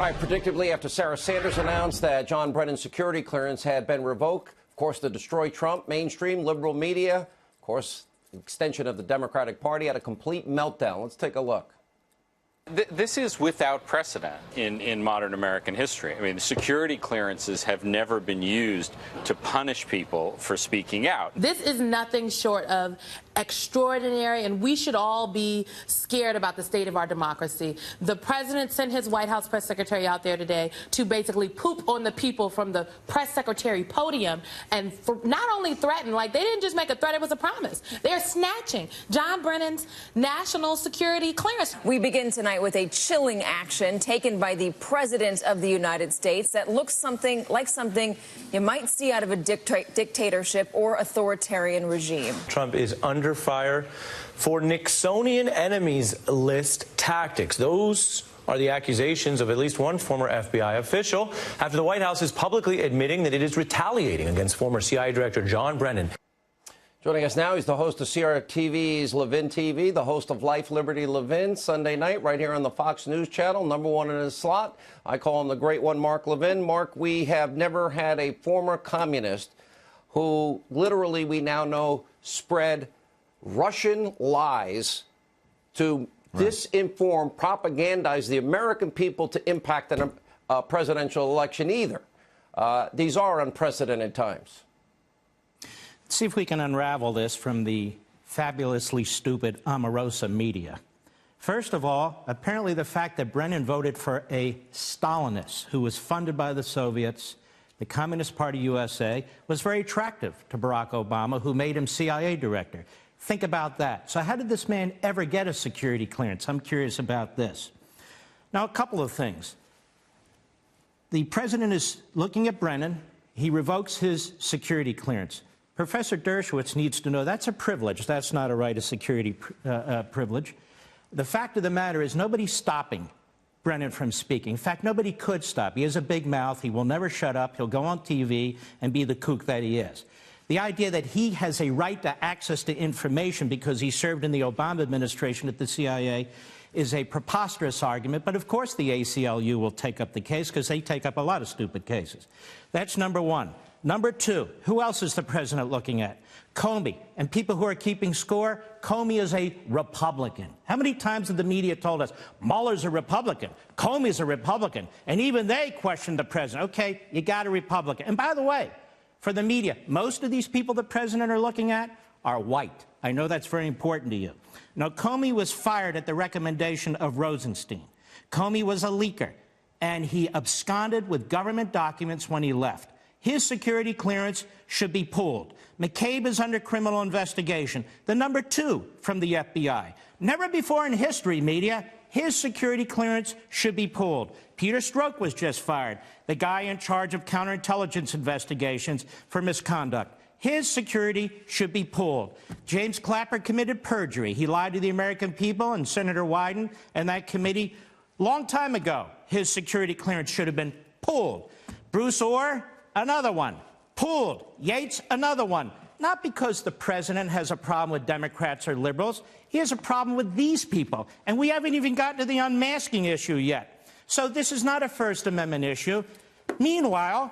Right, predictably, after Sarah Sanders announced that John Brennan's security clearance had been revoked, of course, the Destroy Trump mainstream liberal media, of course, the extension of the Democratic Party, had a complete meltdown. Let's take a look. This is without precedent in modern American history. I mean, security clearances have never been used to punish people for speaking out. This is nothing short of extraordinary, and we should all be scared about the state of our democracy. The president sent his White House press secretary out there today to basically poop on the people from the press secretary podium and not only threaten, like they didn't just make a threat, it was a promise. They're snatching John Brennan's national security clearance. We begin tonight with a chilling action taken by the President of the United States that looks something like something you might see out of a dictatorship or authoritarian regime. Trump is under fire for Nixonian enemies list tactics. Those are the accusations of at least one former FBI official after the White House is publicly admitting that it is retaliating against former CIA Director John Brennan. Joining us now, he's the host of CRTV's Levin TV, the host of Life, Liberty, Levin, Sunday night, right here on the Fox News Channel, #1 in his slot. I call him the Great One, Mark Levin. Mark, we have never had a former communist who literally, we now know, spread Russian lies to disinform, propagandize the American people to impact a presidential election either. These are unprecedented times. Let's see if we can unravel this from the fabulously stupid Omarosa media. First of all, apparently the fact that Brennan voted for a Stalinist who was funded by the Soviets, the Communist Party USA, was very attractive to Barack Obama, who made him CIA director. Think about that. So how did this man ever get a security clearance? I'm curious about this. Now, a couple of things. The president is looking at Brennan. He revokes his security clearance. Professor Dershowitz needs to know that's a privilege. That's not a right of security privilege. The fact of the matter is nobody's stopping Brennan from speaking. In fact, nobody could stop. He has a big mouth. He will never shut up. He'll go on TV and be the kook that he is. The idea that he has a right to access to information because he served in the Obama administration at the CIA is a preposterous argument. But, of course, the ACLU will take up the case because they take up a lot of stupid cases. That's number one. Number two, who else is the president looking at? Comey. And people who are keeping score, Comey is a Republican. How many times have the media told us, Mueller's a Republican, Comey's a Republican, and even they questioned the president. Okay, you got a Republican. And by the way, for the media, most of these people the president are looking at are white. I know that's very important to you. Now, Comey was fired at the recommendation of Rosenstein. Comey was a leaker, and he absconded with government documents when he left. His security clearance should be pulled. McCabe is under criminal investigation, the number 2 from the FBI. Never before in history, media, his security clearance should be pulled. Peter Strzok was just fired, the guy in charge of counterintelligence investigations for misconduct. His security should be pulled. James Clapper committed perjury. He lied to the American people and Senator Wyden and that committee long time ago. His security clearance should have been pulled. Bruce Orr, another one, pulled. Yates, another one. Not because the president has a problem with Democrats or liberals. He has a problem with these people. And we haven't even gotten to the unmasking issue yet. So this is not a First Amendment issue. Meanwhile,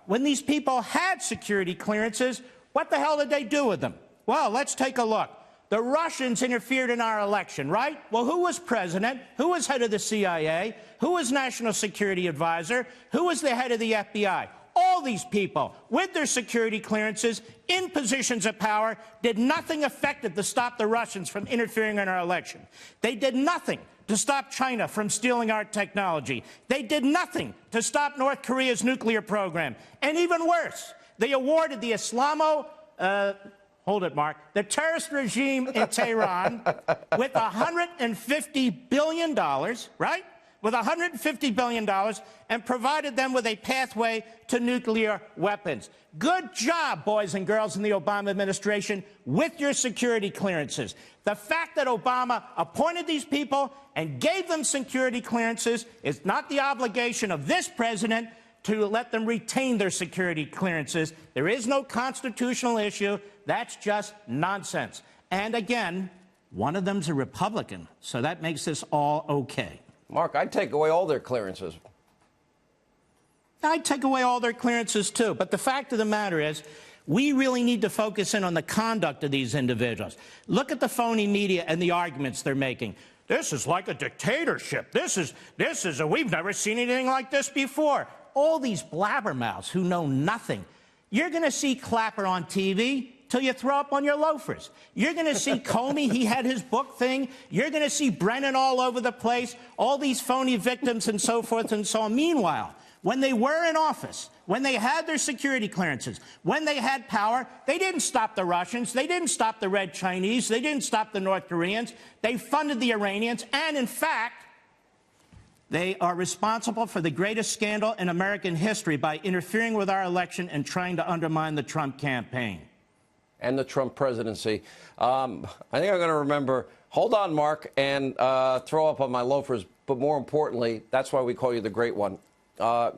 when these people had security clearances, what the hell did they do with them? Well, let's take a look. The Russians interfered in our election, right? Well, who was president? Who was head of the CIA? Who was national security advisor? Who was the head of the FBI? All these people, with their security clearances, in positions of power, did nothing effective to stop the Russians from interfering in our election. They did nothing to stop China from stealing our technology. They did nothing to stop North Korea's nuclear program. And even worse, they awarded the hold it, Mark, the terrorist regime in Tehran with $150 billion, right? With $150 billion and provided them with a pathway to nuclear weapons. Good job, boys and girls in the Obama administration, with your security clearances. The fact that Obama appointed these people and gave them security clearances is not the obligation of this president to let them retain their security clearances. There is no constitutional issue. That's just nonsense. And again, one of them's a Republican, so that makes this all okay. Mark, I'd take away all their clearances. I'd take away all their clearances, too. But the fact of the matter is, we really need to focus in on the conduct of these individuals. Look at the phony media and the arguments they're making. This is like a dictatorship. We've never seen anything like this before. All these blabbermouths who know nothing. You're going to see Clapper on TV till you throw up on your loafers. You're going to see Comey, he had his book thing. You're going to see Brennan all over the place, all these phony victims and so forth and so on. Meanwhile, when they were in office, when they had their security clearances, when they had power, they didn't stop the Russians, they didn't stop the Red Chinese, they didn't stop the North Koreans, they funded the Iranians, and in fact, they are responsible for the greatest scandal in American history by interfering with our election and trying to undermine the Trump campaign. And the Trump presidency. I think I'm going to remember, hold on, Mark, and throw up on my loafers. But more importantly, that's why we call you the Great One.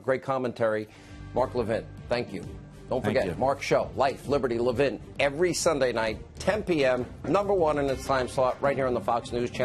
Great commentary. Mark Levin, thank you. Don't forget, Mark Show, Life, Liberty, Levin, every Sunday night, 10 p.m., #1 in its time slot, right here on the Fox News Channel.